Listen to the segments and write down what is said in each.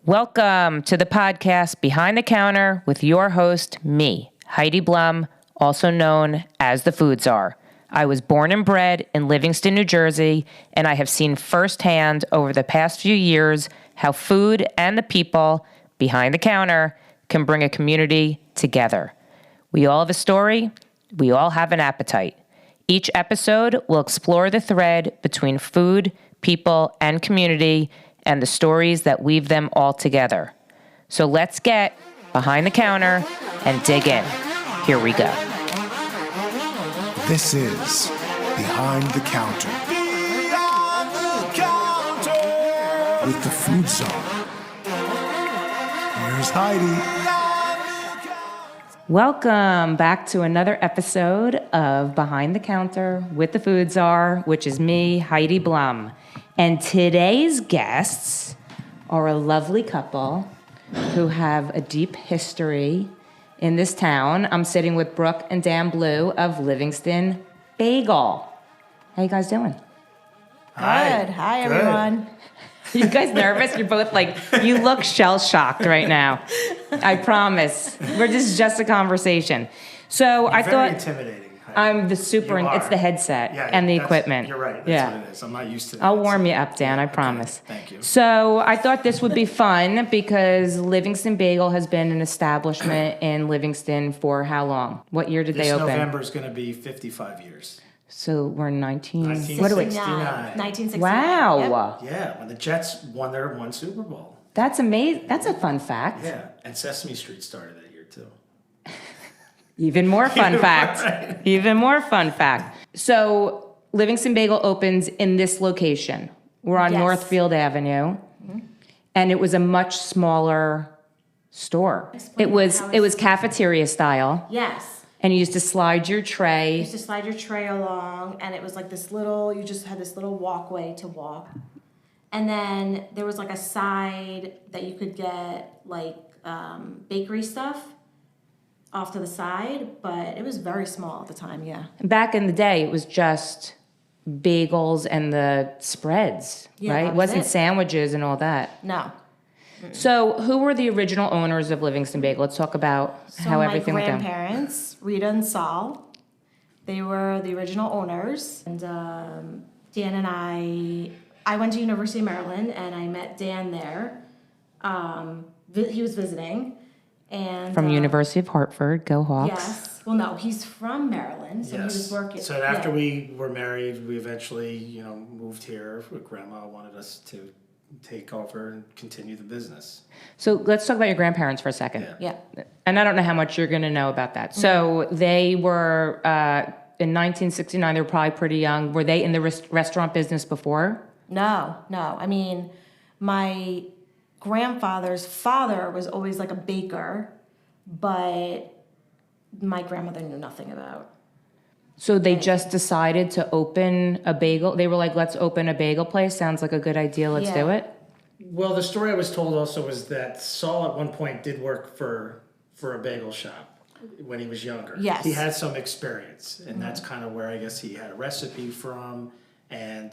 Welcome to the podcast Behind the Counter with your host, me, Heidi Blum, also known as the Food Czar. I was born and bred in Livingston, New Jersey, and I have seen firsthand over the past few years how food and the people behind the counter can bring a community together. We all have a story. We all have an appetite. Each episode will explore the thread between food, people, and community, and the stories that weave them all together. So let's get behind the counter and dig in. Here we go. This is Behind the Counter. Beyond the counter. With the Food Czar. Here's Heidi. Welcome back to another episode of Behind the Counter with the Food Czar, which is me, Heidi Blum. And today's guests are a lovely couple who have a deep history in this town. I'm sitting with Brooke and Dan Blue of Livingston Bagel. How you guys doing? Good. Hi, everyone. You guys nervous? You're both like, you look shell-shocked right now. I promise. This is just a conversation. So I thought... Very intimidating. I'm the super... It's the headset and the equipment. You're right. That's what it is. I'm not used to that. I'll warm you up, Dan. I promise. Thank you. So I thought this would be fun because Livingston Bagel has been an establishment in Livingston for how long? What year did they open? This November is going to be 55 years. So we're 19... What do we... 1969. Wow. Yep. Yeah, when the Jets won their one Super Bowl. That's amazing. That's a fun fact. Yeah, and Sesame Street started that year, too. Even more fun fact. Right. Even more fun fact. So Livingston Bagel opens in this location. We're on Yes. Northfield Avenue, and it was a much smaller store. Explain It was how it was cafeteria style, Yes. and you used to slide your You tray. used to slide your tray along, and it was like this little, you just had this little walkway to walk. And then there was like a side that you could get like bakery stuff off to the side, but it was very small at the time, yeah. Back in the day, it was just bagels and the spreads, Yeah, right? that It was wasn't it. sandwiches and all that. No. So who were the original owners of Livingston Bagel? Let's talk about So how my everything went down. grandparents, Rita and Saul, they were the original owners. And Dan and I went to University of Maryland and I met Dan there. He was visiting. And From University of Hartford, go Hawks. Yes. Well, no, he's from Maryland, so he was working. So after yeah. we were married, we eventually, moved here. Grandma wanted us to take over and continue the business. So let's talk about your grandparents for a second. Yeah. Yeah. And I don't know how much you're going to know about that. So they were, in 1969, they were probably pretty young. Were they in the restaurant business before? No. I mean, my grandfather's father was always like a baker, but my grandmother knew nothing about. So they just decided to open a bagel. They were like, let's open a bagel place. Sounds like a good idea. Let's Yeah. do it. Well, the story I was told also was that Saul at one point did work for a bagel shop when he was younger. Yes. He had some experience, and that's kind of where I guess he had a recipe from, and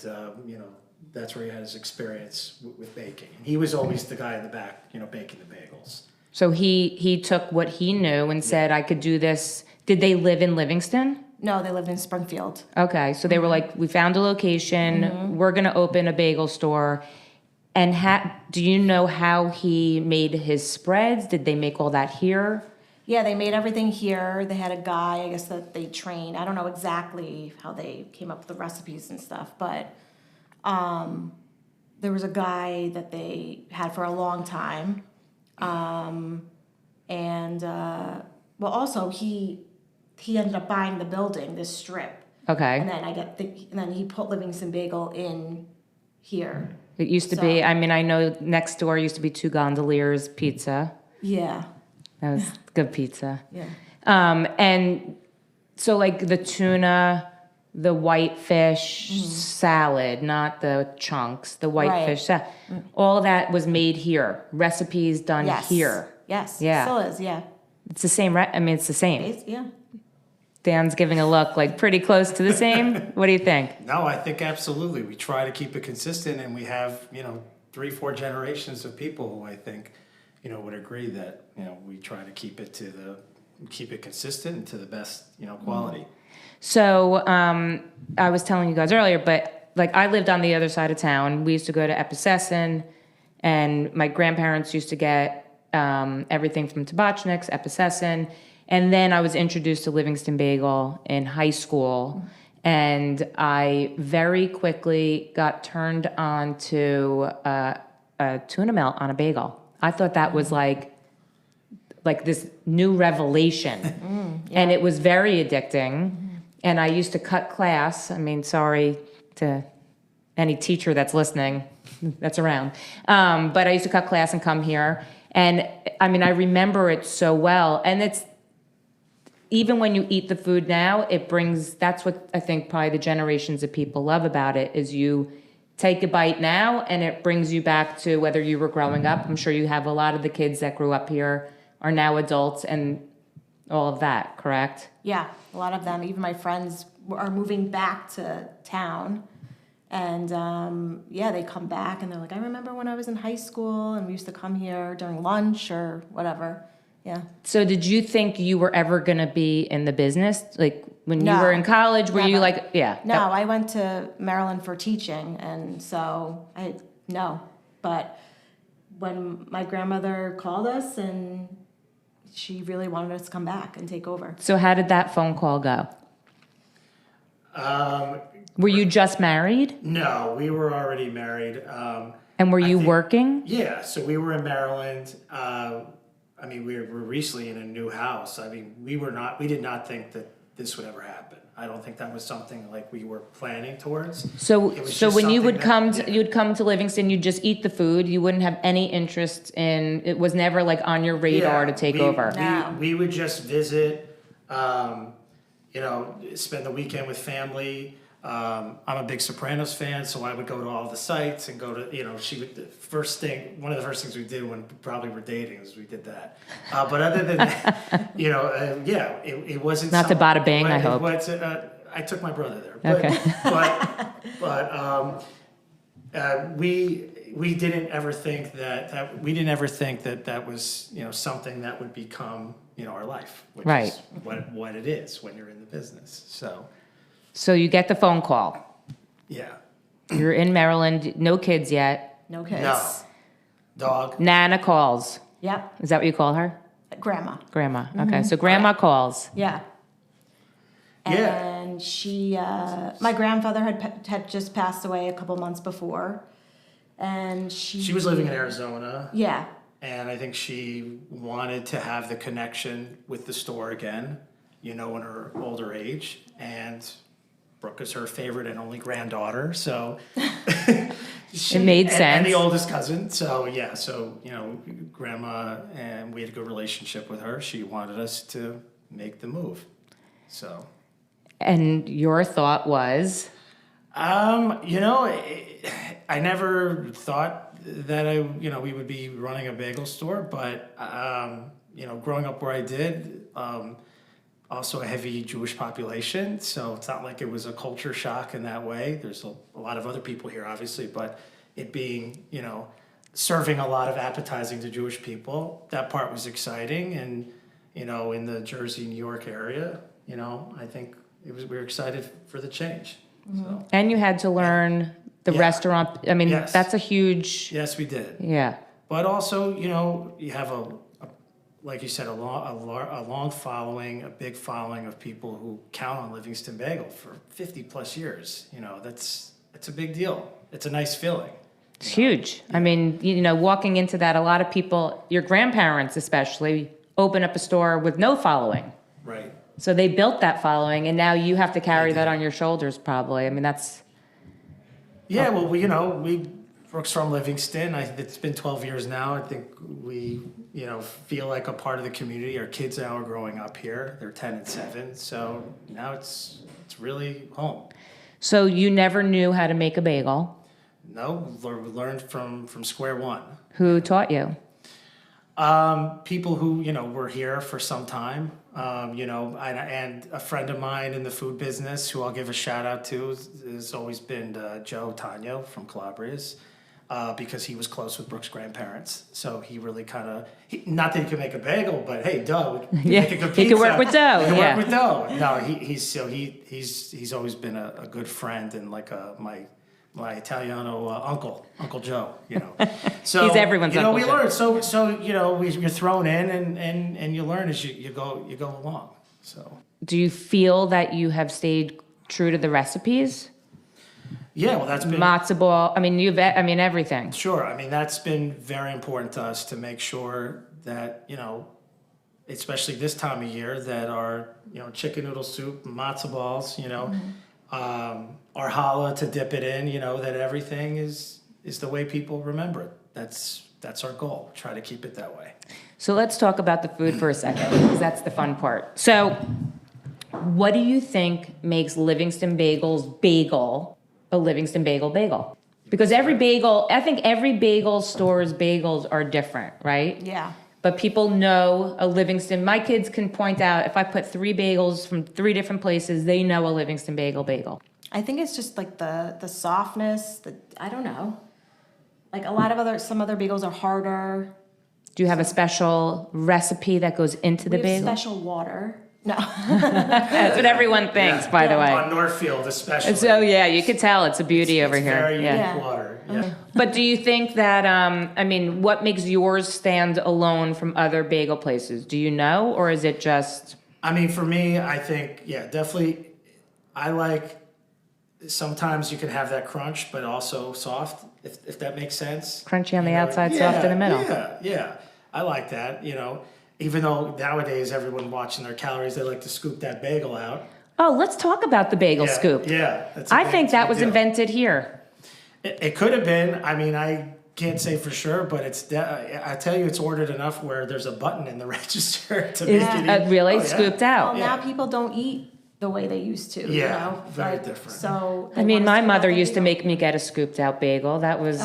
that's where he had his experience with baking. And he was always the guy in the back, baking the bagels. So he took what he knew and said, I could do this. Did they live in Livingston? No, they lived in Springfield. Okay, so they were like, we found a location. We're going to open a bagel store. And do you know how he made his spreads? Did they make all that here? Yeah, they made everything here. They had a guy, I guess, that they trained. I don't know exactly how they came up with the recipes and stuff, but there was a guy that they had for a long time. Also he ended up buying the building, this strip. Okay. And then he put Livingston Bagel in here. It used to be, I know next door used to be Two Gondoliers Pizza. Yeah. That was good pizza. Yeah. And so like the tuna, the white fish salad, not the chunks, the white Right. fish salad, all that was made here. Recipes done Yes. here. Yes. Yeah. Still is, yeah. It's the same, it's the same. Yeah. Dan's giving a look like pretty close to the same. What do you think? No, I think absolutely. We try to keep it consistent, and we have, 3-4 generations of people who I think, would agree that, we try to keep it consistent and to the best, quality. So I was telling you guys earlier, but like I lived on the other side of town. We used to go to Epicessin, and my grandparents used to get everything from Tabachnik's, Epicessin. And then I was introduced to Livingston Bagel in high school. And I very quickly got turned on to a tuna melt on a bagel. I thought that was like this new revelation. And it was very addicting. And I used to cut class. I mean, sorry to any teacher that's listening, that's around. But I used to cut class and come here. And I mean, I remember it so well. And it's, even when you eat the food now, that's what I think probably the generations of people love about it, is you take a bite now and it brings you back to whether you were growing up. I'm sure you have a lot of the kids that grew up here are now adults and all of that, correct? Yeah, a lot of them. Even my friends are moving back to town. And they come back and they're like, I remember when I was in high school and we used to come here during lunch or whatever. Yeah. So did you think you were ever going to be in the business? Like when you No, were in college, were you never. like, yeah. No, I went to Maryland for teaching, and so no. But when my grandmother called us, and she really wanted us to come back and take over. So how did that phone call go? Were you just married? No, we were already married. And were you working? Yeah, so we were in Maryland. We were recently in a new house. I mean, we did not think that this would ever happen. I don't think that was something like we were planning towards. So when you would you'd come to Livingston, you'd just eat the food. You wouldn't have any interest in, it was never like on your radar to take over. No. We would just visit, spend the weekend with family. I'm a big Sopranos fan, so I would go to all the sites and go to, one of the first things we did when we probably were dating is we did that. But other than that, it wasn't Not to bada bing, I hope. I took my brother there. But, Okay. we didn't ever think that was, something that would become, our life, which Right. is what it is when you're in the business. So you get the phone call. Yeah. You're in Maryland, no kids yet. No kids. No. Dog. Nana calls. Yep. Is that what you call her? Grandma. Grandma. Okay, so grandma calls. Yeah. Yeah. And she, my grandfather had just passed away a couple months before, and She was living in Arizona, Yeah. and I think she wanted to have the connection with the store again, in her older age, and Brooke is her favorite and only granddaughter, so It made sense. And the oldest cousin, so grandma, and we had a good relationship with her. She wanted us to make the move, so. And your thought was? I never thought that we would be running a bagel store, but growing up where I did, also a heavy Jewish population, so it's not like it was a culture shock in that way. There's a lot of other people here, obviously, but it being, serving a lot of appetizing to Jewish people, that part was exciting. And, in the Jersey, New York area, I think we were excited for the change. So. And you had to learn the restaurant. I mean, Yes. that's a huge. Yes, we did. Yeah. But also, you have like you said, a long following, a big following of people who count on Livingston Bagel for 50 plus years. It's a big deal. It's a nice feeling. It's huge. I mean, walking into that, a lot of people, your grandparents especially, open up a store with no following. Right. So they built that following, and now you have to carry that on your shoulders probably. I mean, that's... Yeah, well, Brooke's from Livingston. It's been 12 years now. I think we, feel like a part of the community. Our kids now are growing up here. They're 10 and 7. So now it's really home. So you never knew how to make a bagel. No, learned from square one. Who taught you? People who, were here for some time, and a friend of mine in the food business who I'll give a shout out to has always been Joe Tano from Calabria's. because he was close with Brooke's grandparents. So he really kind of, not that he could make a bagel, but hey, dough, Yeah, make a good pizza. he could work with dough. He could Yeah. work with dough. No, he's always been a good friend and like my Italiano Uncle Joe, you know. So He's everyone's you know, Uncle we Joe. learn. So you know, you're thrown in and you learn as you go along. So Do you feel that you have stayed true to the recipes? yeah, well, that's been Matzo ball. I mean, everything. sure. I mean, that's been very important to us to make sure that, you know, especially this time of year, that our, you know, chicken noodle soup, matzo balls, you know, our challah to dip it in, you know, that everything is the way people remember it. That's our goal. Try to keep it that way. So let's talk about the food for a second, because that's the fun part. So, what do you think makes Livingston Bagel's bagel a Livingston Bagel bagel? Because I think every bagel store's bagels are different, right? Yeah. But people know a Livingston. My kids can point out, if I put 3 bagels from 3 different places, they know a Livingston bagel. I think it's just like the softness, I don't know. Like some other bagels are harder. Do you have a special recipe that goes into the We have bagel? special water. No. That's what everyone thinks, by the way. On Northfield, especially. So yeah, you could tell it's a beauty over it's here. Very Yeah. unique water. Yeah. But do you think that, what makes yours stand alone from other bagel places? Do you know, or is it just? I mean, for me, I think, yeah, definitely. I like. Sometimes you can have that crunch, but also soft, if that makes sense. Crunchy on the You know, outside, soft in the middle. Yeah. I like that, you know. Even though nowadays everyone watching their calories, they like to scoop that bagel out. Oh, let's talk about the bagel Yeah, scoop. Yeah. That's I think that big was deal. invented here. It could have been. I mean, I can't say for sure, but I tell you, it's ordered enough where there's a button in the register to make it eat. Really Oh, yeah. scooped Well, out. now people don't eat the way they used to. Yeah, you know? very different. So I mean, my mother used to make me get a scooped out bagel. That was,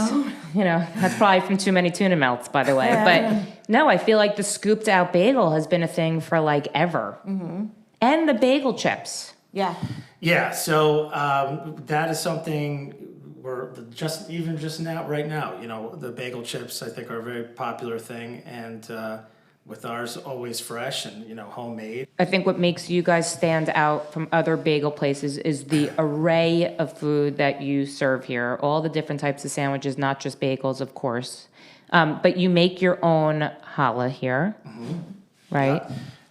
that's probably from too many tuna melts, by the way. But no, I feel like the scooped out bagel has been a thing for like ever. Mm-hmm. And the bagel chips. Yeah. Yeah, so that is something we're just now, right now, you know, the bagel chips I think are a very popular thing, and with ours always fresh and, you know, homemade. I think what makes you guys stand out from other bagel places is the array of food that you serve here. All the different types of sandwiches, not just bagels, of course. But you make your own challah here, right?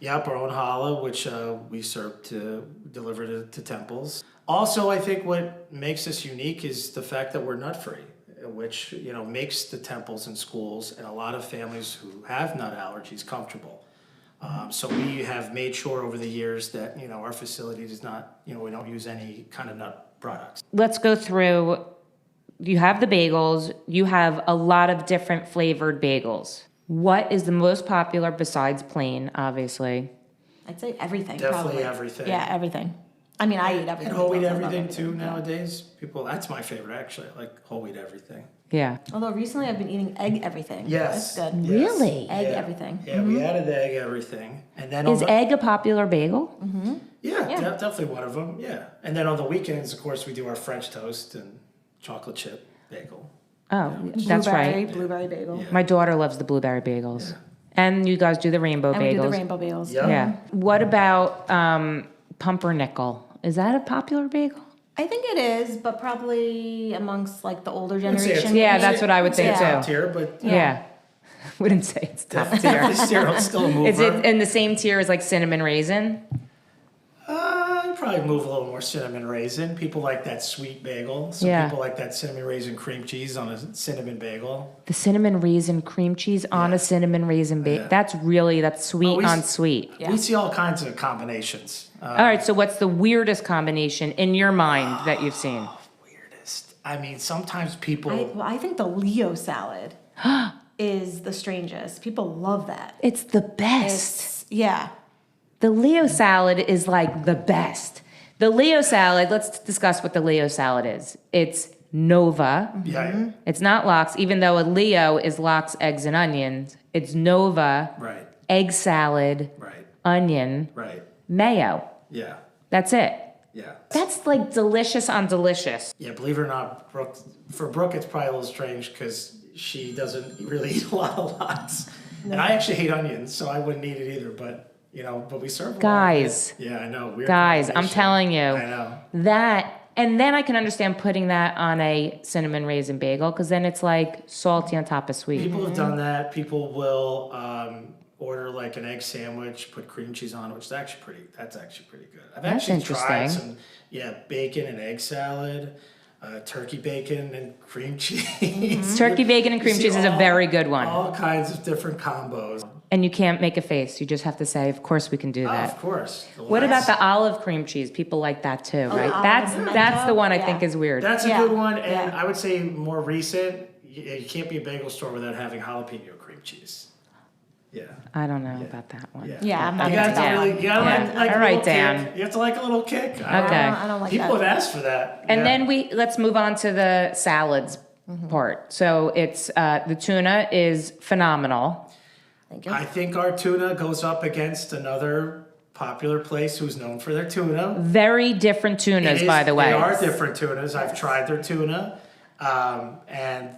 Yep, our own challah, which we serve to deliver to temples. Also, I think what makes us unique is the fact that we're nut-free, which, you know, makes the temples and schools and a lot of families who have nut allergies comfortable. So we have made sure over the years that, you know, our facility does not, you know, we don't use any kind of nut products. Let's go through. You have the bagels. You have a lot of different flavored bagels. What is the most popular besides plain, obviously? I'd say everything. Definitely probably. everything. Yeah, everything. I mean, I eat everything. And whole wheat I love everything too nowadays. People, that's my favorite actually. I like whole wheat everything. Yeah. Although recently I've been eating egg everything. Yes. That's good. Yes. Really? Egg Yeah. everything. Yeah, we added egg everything. And then Is egg a popular bagel? Yeah, definitely one of them. Yeah. And then on the weekends, of course, we do our French toast and chocolate chip bagel. Oh, that's right. Blueberry bagel. Yeah. My daughter loves the blueberry bagels. Yeah. And you guys do the rainbow And bagels. we do the rainbow bagels. Yep. Yeah. What about pumpernickel? Is that a popular bagel? I think it is, but probably amongst like the older I'd say it's- generation. Yeah, that's what I would think It's too. top tier, but Yeah. Wouldn't say it's top tier. definitely still a mover. Is it in the same tier as like cinnamon raisin? I'd probably move a little more cinnamon raisin. People like that sweet bagel. Some Yeah. people like that cinnamon raisin cream cheese on a cinnamon bagel. The cinnamon raisin cream cheese on Yeah. a cinnamon raisin bagel. Yeah. That's sweet we on s- sweet. Yeah. We see all kinds of combinations. All right, so what's the weirdest combination in your mind that you've seen? Weirdest. I mean, sometimes people. I think the Leo salad is the strangest. People love that. It's the best. Yeah. The Leo salad is like the best. The Leo salad, let's discuss what the Leo salad is. It's Nova. Yeah. It's not lox, even though a Leo is lox, eggs, and onions. It's Nova, Right. egg salad, Right. onion, Right. mayo. Yeah. That's it. Yeah. That's like delicious on delicious. Yeah, believe it or not, Brooke, it's probably a little strange because she doesn't really eat a lot of lots. And I actually hate onions, so I wouldn't eat it either. But, but we serve a lot of Guys. it. Yeah, I know. Weird Guys, I'm combination. telling you. I know. That, and then I can understand putting that on a cinnamon raisin bagel because then it's like salty on top of sweet. People have done that. People will order like an egg sandwich, put cream cheese on it, which is actually pretty good. I've That's actually tried interesting. some, bacon and egg salad, turkey bacon and cream cheese. Turkey bacon and cream See cheese is a very good one. All kinds of different combos. And you can't make a face. You just have to say, of course we can do that. Of course. What about the olive cream cheese? People like that too, right? olive That's the one I yeah. think is weird. That's a Yeah. good one, and Yeah. I would say more recent. You can't be a bagel store without having jalapeno cream cheese. Yeah. I don't know about that one. Yeah, I'm not You into got to that really, one. you gotta Yeah. like All a right, little Dan. kick. You have to like a little kick. Okay. I don't like People that. have asked for that. And yeah. then let's move on to the salads part. So it's the tuna is phenomenal. Thank you. I think our tuna goes up against another popular place who's known for their tuna. Very different tunas, It by is- the way. They are different tunas. I've tried their tuna. And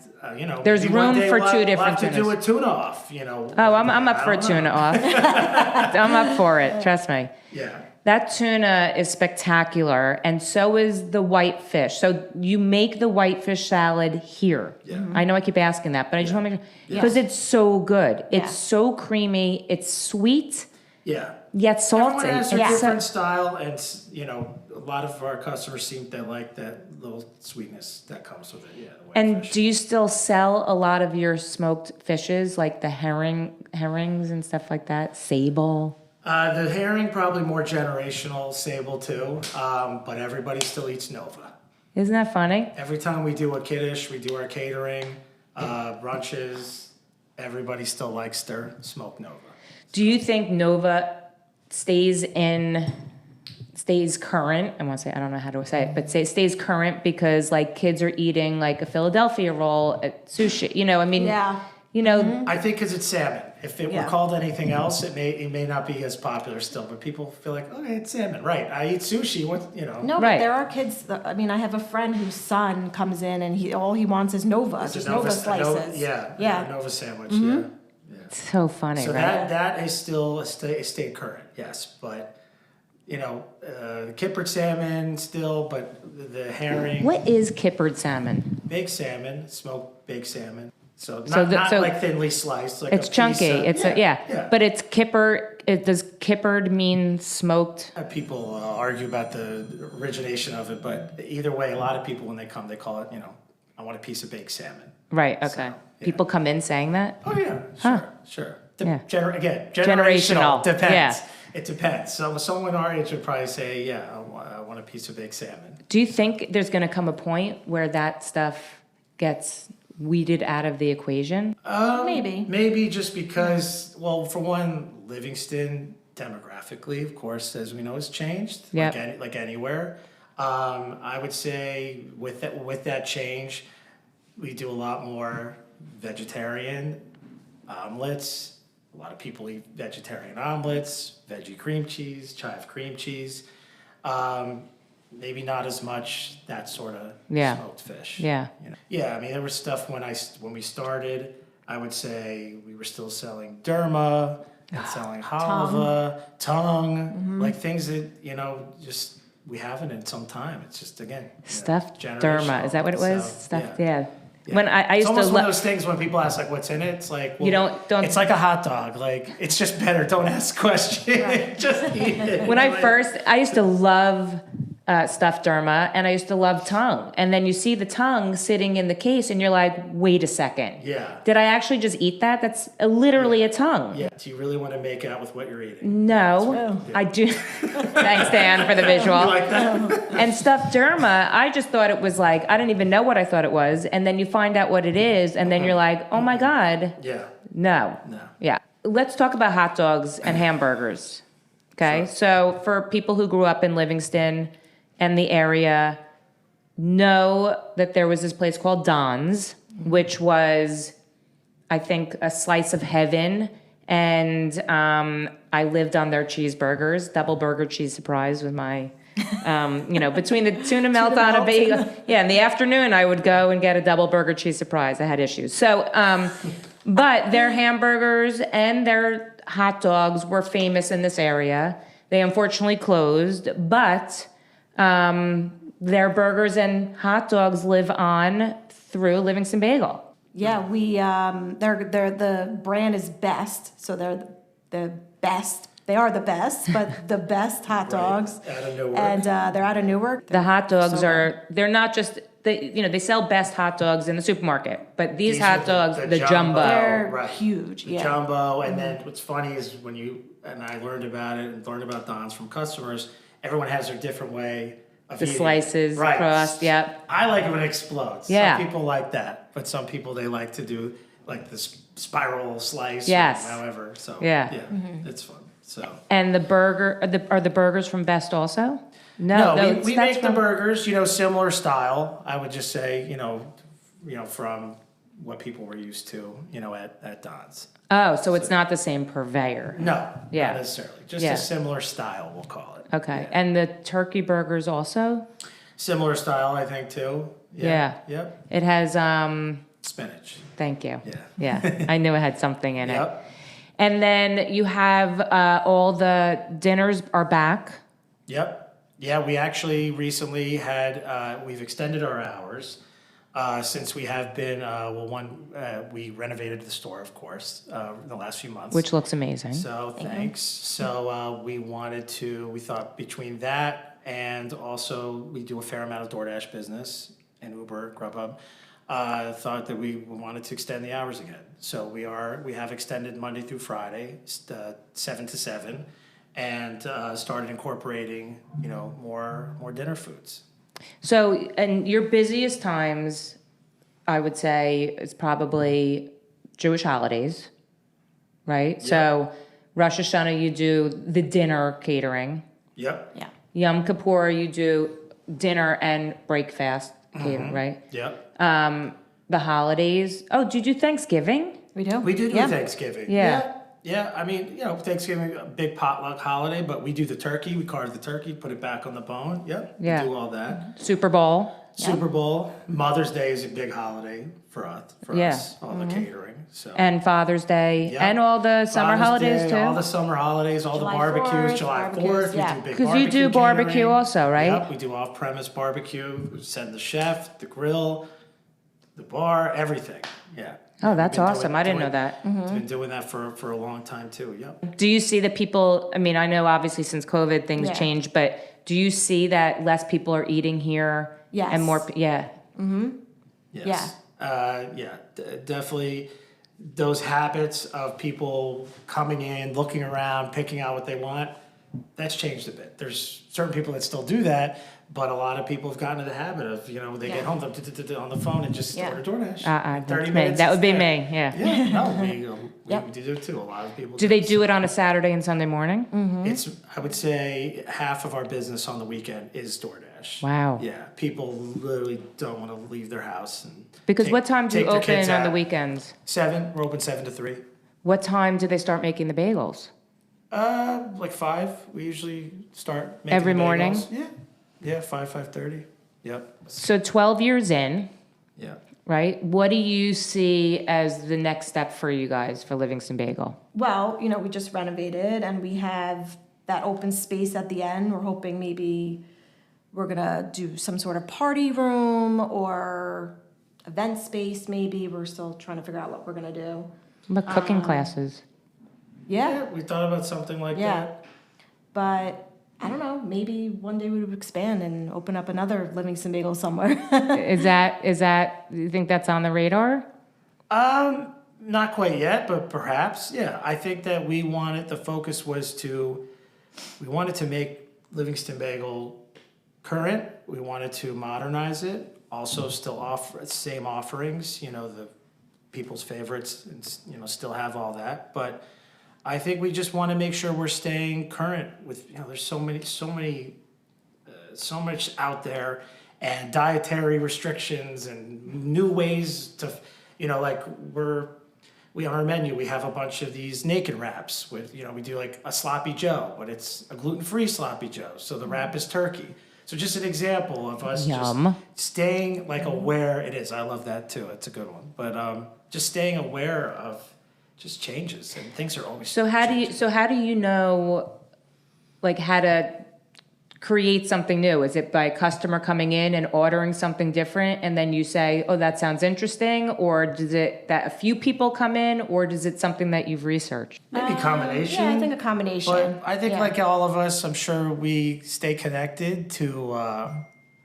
There's maybe one room day for we'll two have different to do a tunas. tuna off, Oh, I'm up I for a don't know. tuna off. I'm up for it. Trust me. Yeah. That tuna is spectacular, and so is the white fish. So you make the white fish salad here. Yeah. I know I keep asking that, but I just want to make sure because it's so good. Yeah. It's so creamy. It's sweet Yeah. yet salty. Everyone has their It's so- different style, and a lot of our customers seem to like that little sweetness that comes with it. Yeah. The white And fish. do you still sell a lot of your smoked fishes, like the herrings and stuff like that? Sable. The herring probably more generational, sable too, but everybody still eats Nova. Isn't that funny? Every time we do a kiddish, we do our catering, brunches, everybody still likes their smoked Nova. Do you think Nova stays current? I want to say, I don't know how to say it, but stays current because like kids are eating like a Philadelphia roll at sushi. Yeah. I think because it's salmon. If it Yeah. were called anything else, it may not be as popular still, but people feel like, okay, it's salmon. Right, I eat sushi, No, Right. but there are kids. I have a friend whose son comes in and all he wants is Nova, It's a just Nova slices. a Yeah. Nova sandwich, Mm-hmm. yeah. So funny, So right? that is still stayed current, yes. But kippered salmon still, but the herring, What is kippered salmon? baked salmon, smoked baked salmon. So So not so like thinly sliced, like it's a piece chunky. of- It's yeah. but it's kipper. Does kippered mean smoked? People argue about the origination of it, but either way, a lot of people when they come, they call it, I want a piece of baked salmon. Right. Okay. yeah. People come in saying that. Oh yeah, sure. Yeah. Again, Generational, generational. Depends. yeah. It depends. So someone our age would probably say, yeah, I want a piece of baked salmon. Do you think there's going to come a point where that stuff gets weeded out of the equation? Maybe. Maybe just because, well, for one, Livingston demographically, of course, as we know, has changed. Yep. Like anywhere. I would say with that change, we do a lot more vegetarian omelets. A lot of people eat vegetarian omelets, veggie cream cheese, chive cream cheese. Maybe not as much that sort of Yeah. smoked fish. Yeah. Yeah, there was stuff when we started, I would say we were still selling derma and selling halva, tongue, like things that, just we haven't in some time. It's just, again, Stuffed generational. derma. Is that what it was? So, Stuffed. yeah. Yeah. When I It's used to almost one of love. those things when people ask like what's in it. It's like, well, You don't- It's like a hot dog. Like it's just better. Don't ask questions. Just eat it. When I Like, used to love stuffed derma, and I used to love tongue. And then you see the tongue sitting in the case, and you're like, wait a second. Yeah. Did I actually just eat that? That's literally a tongue. Yeah. Do you really want to make out with what you're eating? No, I do. Thanks, Dan, for the visual. You like that? And stuffed derma, I just thought it was like, I didn't even know what I thought it was. And then you find out what it is, and then you're like, oh my God, Yeah. no. No. Yeah. Let's talk about hot dogs and hamburgers. Okay. So for people who grew up in Livingston and the area, know that there was this place called Don's, which was, I think, a slice of heaven. And I lived on their cheeseburgers. Double burger cheese surprise was my Between the tuna melt on a bagel. Yeah, in the afternoon, I would go and get a double burger cheese surprise. I had issues. So, but their hamburgers and their hot dogs were famous in this area. They unfortunately closed, but their burgers and hot dogs live on through Livingston Bagel. Yeah, they're the brand is Best, so they're the best. They are the best, but the best hot dogs. Out of Newark. And they're out of Newark. The hot dogs they're not just, they sell Best hot dogs in the supermarket, but these hot dogs, the jumbo. They're Right. huge, The yeah. jumbo, and then what's funny is I learned about it and learned about Don's from customers, everyone has their different way of The eating. slices Right. across, yep. I like it when it explodes. Yeah. Some people like that, but some people, they like to do like this spiral slice. Yes. Or however, so. Yeah. It's fun, so. And the burger, are the burgers from Best also? No, it's- we that's make the from- burgers, similar style. I would just say, from what people were used to, at Don's. Oh, so it's not the same purveyor. No, Yeah. not necessarily. Just Yeah. a similar style, we'll call it. Okay, Yeah. and the turkey burgers also? Similar style, I think, too. Yeah. Yep. It has, Spinach. thank you. Yeah. Yeah, I knew it had something in it. Yep. And then you have all the dinners are back. Yep. Yeah, we actually recently we've extended our hours since we have been, we renovated the store, of course, in the last few months. Which looks amazing. So thanks. So we thought between that and also we do a fair amount of DoorDash business and Uber, Grubhub, thought that we wanted to extend the hours again. So we have extended Monday through Friday, 7 to 7, and started incorporating, more dinner foods. So, and your busiest times, I would say, is probably Jewish holidays, right? So, Rosh Hashanah, you do the dinner catering. Yep. Yeah. Yom Kippur, you do dinner and breakfast catering, right? Yep. The holidays. Oh, do you do Thanksgiving? We do? We do Yeah. Thanksgiving. Yeah. Yeah, I mean, Thanksgiving, a big potluck holiday, but we do the turkey. We carve the turkey, put it back on the bone. Yep. Yeah. We do all that. Super Bowl. Super Bowl. Mother's Day is a big holiday for us. Yeah. All the catering. So. And Father's Day. Yeah. And all the summer Father's holidays Day, too? All the summer holidays, all July the barbecues, 4th, July barbecues, 4th. yeah. We do big 'Cause you do barbecue catering. also, right? Yep, we do off-premise barbecue. We send the chef, the grill, the bar, everything. Yeah. Oh, that's We've been awesome. I didn't know that. Been doing that for a long time too. Yep. Do you see that people, I mean, I know obviously since COVID things Yeah. changed, but do you see that less people are eating here? Yes. And more, yeah. Yes. Definitely those habits of people coming in, looking around, picking out what they want, that's changed a bit. There's certain people that still do that, but a lot of people have gotten into the habit of, they get home on the phone and just Yeah. order DoorDash. That's 30 me. minutes. That would it's be there. me, yeah. Yeah, no, Yep. we do it too. A lot of people Do they do it on a Saturday and Sunday morning? It's, I would say, half of our business on the weekend is DoorDash. Wow. Yeah, people literally don't want to leave their house. And Because take- what time do you take their kids open on the out. weekends? 7, we're open 7 to 3. What time do they start making the bagels? Like 5, we usually start making Every the morning? bagels. Yeah, 5:30. Yep. So 12 years in, Yeah. right? What do you see as the next step for you guys for Livingston Bagel? Well, we just renovated and we have that open space at the end. We're hoping maybe we're gonna do some sort of party room or event space maybe. We're still trying to figure out what we're gonna do. What cooking classes? Yeah, We thought about something like yeah. that. But I don't know, maybe one day we would expand and open up another Livingston Bagel somewhere. Is that, you think that's on the radar? Not quite yet, but perhaps. Yeah, I think that the focus was we wanted to make Livingston Bagel current. We wanted to modernize it. Also still offer same offerings, the people's favorites, and, still have all that. But I think we just want to make sure we're staying current with, there's so much out there, and dietary restrictions and new ways to, on our menu, we have a bunch of these naked wraps with, we do like a sloppy Joe, but it's a gluten-free sloppy Joe. So the wrap is turkey. So just an example of us Yum. just staying like aware. It is. I love that too. It's a good one. But just staying aware of just changes, and things are always So how do you know, like, how to create something new? Is it by a customer coming in and ordering something different, and then you say, "Oh, that sounds interesting," or does it that a few people come in, or does it something that you've researched? maybe a combination. Yeah, I think a combination. But I think Yeah. like all of us, I'm sure we stay connected to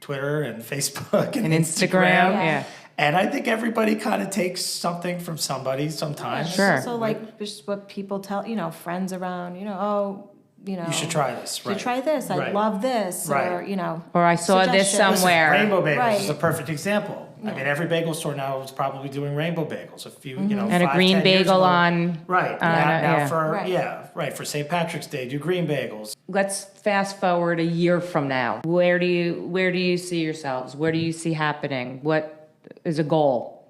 Twitter and Facebook and Instagram, yeah. And I think everybody kind of takes something from somebody sometimes. Sure. So like just what people tell, friends around, You should try this. So Right. try this. I Right. love this. Or, Right. Or I saw this suggestions. somewhere. Rainbow bagels Right. is a perfect example. I mean, every bagel store now is probably doing rainbow bagels. A few, And a 5, green 10 years bagel ago. on. Right. on now, it, now yeah. for Right. for St. Patrick's Day, do green bagels. Let's fast forward a year from now. Where do you see yourselves? Where do you see happening? What is a goal?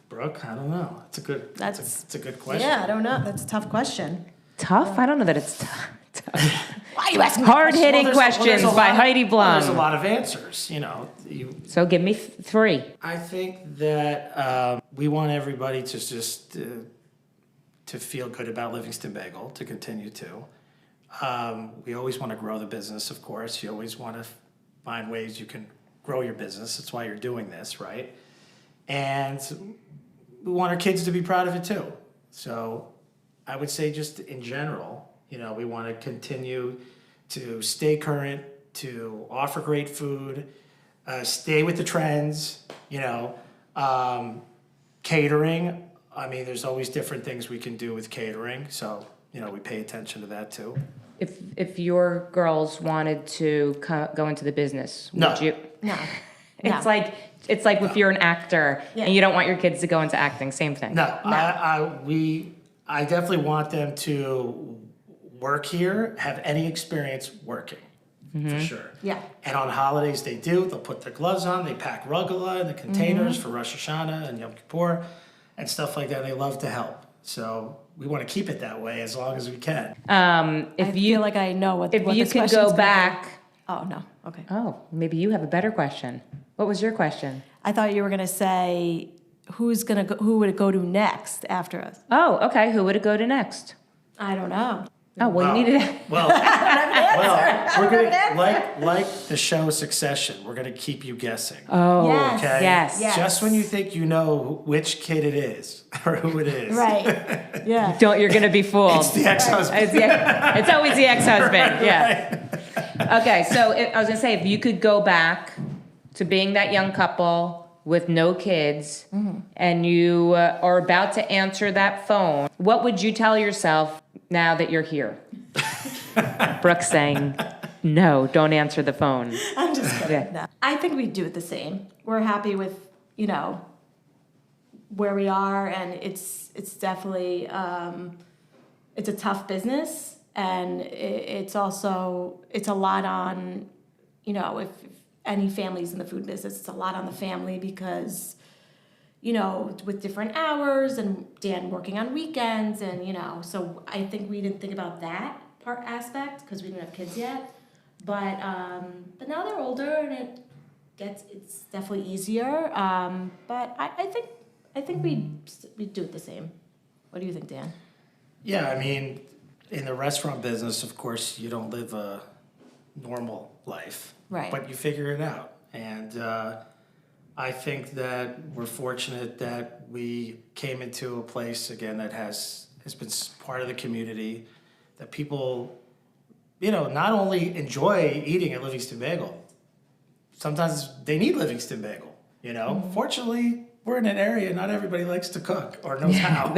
Brooke, I don't know. It's a good. It's a good question. Yeah, I don't know. That's a tough question. Tough? I don't know that it's tough. Why are you asking? Hard-hitting Well, there's questions a by lot- Heidi Blum. There's a lot of answers. So give me three. I think that we want everybody to just to feel good about Livingston Bagel, to continue to. We always want to grow the business, of course. You always want to find ways you can grow your business. That's why you're doing this, right? And we want our kids to be proud of it too. So I would say just in general, we want to continue to stay current, to offer great food, stay with the trends, catering. I mean, there's always different things we can do with catering. So, we pay attention to that too. If your girls wanted to go into the business, No. would you? No. It's like if you're an actor Yeah. and you don't want your kids to go into acting, same thing. No, I definitely want them to work here, have any experience working, for sure. Yeah. And on holidays they do. They'll put their gloves on. They pack rugelach in the containers for Rosh Hashanah and Yom Kippur and stuff like that. They love to help. So we want to keep it that way as long as we can. If I you feel like I know what. if what you this could question's go gonna back, be. Oh no. Okay. oh, maybe you have a better question. What was your question? I thought you were gonna say who would it go to next after us? Oh, okay. Who would it go to next? I don't know. Oh, well, you needed. Well, we're gonna like the show Succession. We're gonna keep you guessing. Oh, Yes. Okay. yes. Yes. Just when you think you know which kid it is or who it is. Right. Yeah. You're gonna be fooled. It's the ex-husband. It's always the ex-husband. Yeah. Okay, so I was gonna say, if you could go back to being that young couple with no kids, and you are about to answer that phone, what would you tell yourself now that you're here? Brooke's saying, no, don't answer the phone. I'm just kidding. Yeah. No. I think we do it the same. We're happy with where we are, and it's definitely it's a tough business, and it's also a lot on if any families in the food business, it's a lot on the family because with different hours and Dan working on weekends, and so I think we didn't think about that aspect because we didn't have kids yet, but now they're older and it's definitely easier, but I think we do it the same. What do you think, Dan? Yeah, I mean, in the restaurant business, of course, you don't live a normal life. Right. But you figure it out. And I think that we're fortunate that we came into a place, again, that has been part of the community, that people, not only enjoy eating at Livingston Bagel, sometimes they need Livingston Bagel, Fortunately, we're in an area not everybody likes to cook or knows how.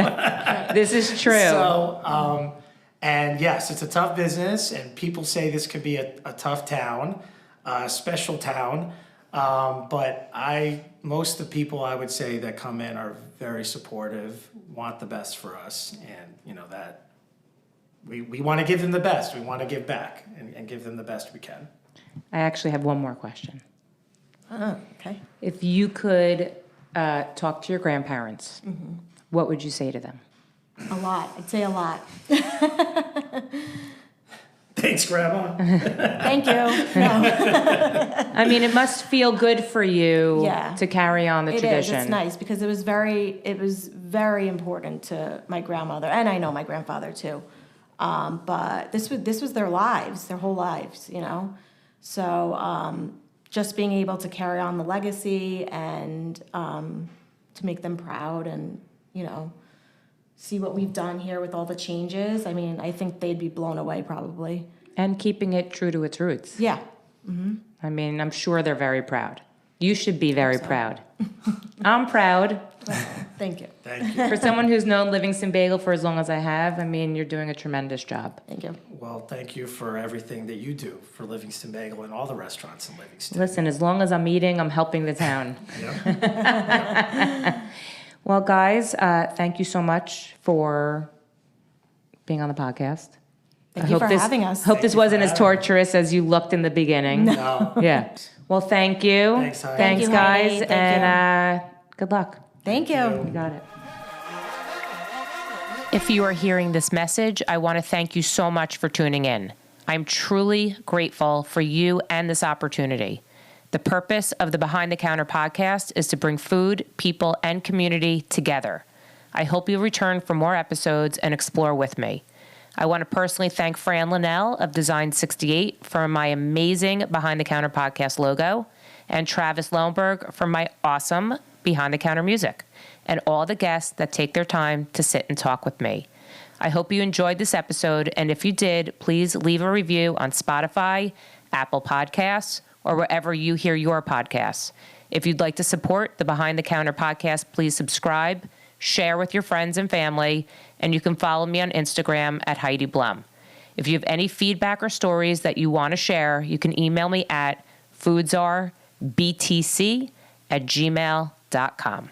This is true. So, and yes, it's a tough business, and people say this could be a tough town, a special town. But most of the people I would say that come in are very supportive, want the best for us, and that we want to give them the best. We want to give back and give them the best we can. I actually have one more question. Oh, okay. If you could talk to your grandparents, what would you say to them? A lot. I'd say a lot. Thanks, Grandma. Thank you. No. I mean, it must feel good for you Yeah. to carry on the It is. tradition. It's nice because it was very important to my grandmother, and I know my grandfather too. But this was their lives, their whole lives, you know. So just being able to carry on the legacy and to make them proud, and you know, see what we've done here with all the changes. I mean, I think they'd be blown away probably. And keeping it true to its roots. Yeah. I mean, I'm sure they're very proud. You should be very proud. I'm proud. Thank you. Thank you. For someone who's known Livingston Bagel for as long as I have, I mean, you're doing a tremendous job. Thank you. Well, thank you for everything that you do for Livingston Bagel and all the restaurants in Livingston. Listen, as long as I'm eating, I'm helping the town. Yeah. Well, guys, thank you so much for being on the podcast. Thank you for having us. Hope this Thank you wasn't for as having me. torturous as you looked in the beginning. No. Yeah. Well, thank you. Thanks, Heidi. Thanks, Thank you, guys. Heidi. Thank and good luck. Thank you. You got it. If you are hearing this message, I want to thank you so much for tuning in. I'm truly grateful for you and this opportunity. The purpose of the Behind the Counter podcast is to bring food, people, and community together. I hope you'll return for more episodes and explore with me. I want to personally thank Fran Linnell of Design 68 for my amazing Behind the Counter podcast logo, and Travis Lohenberg for my awesome Behind the Counter music, and all the guests that take their time to sit and talk with me. I hope you enjoyed this episode, and if you did, please leave a review on Spotify, Apple Podcasts, or wherever you hear your podcasts. If you'd like to support the Behind the Counter podcast, please subscribe, share with your friends and family, and you can follow me on Instagram at Heidi Blum. If you have any feedback or stories that you want to share, you can email me at foodsarbtc@gmail.com.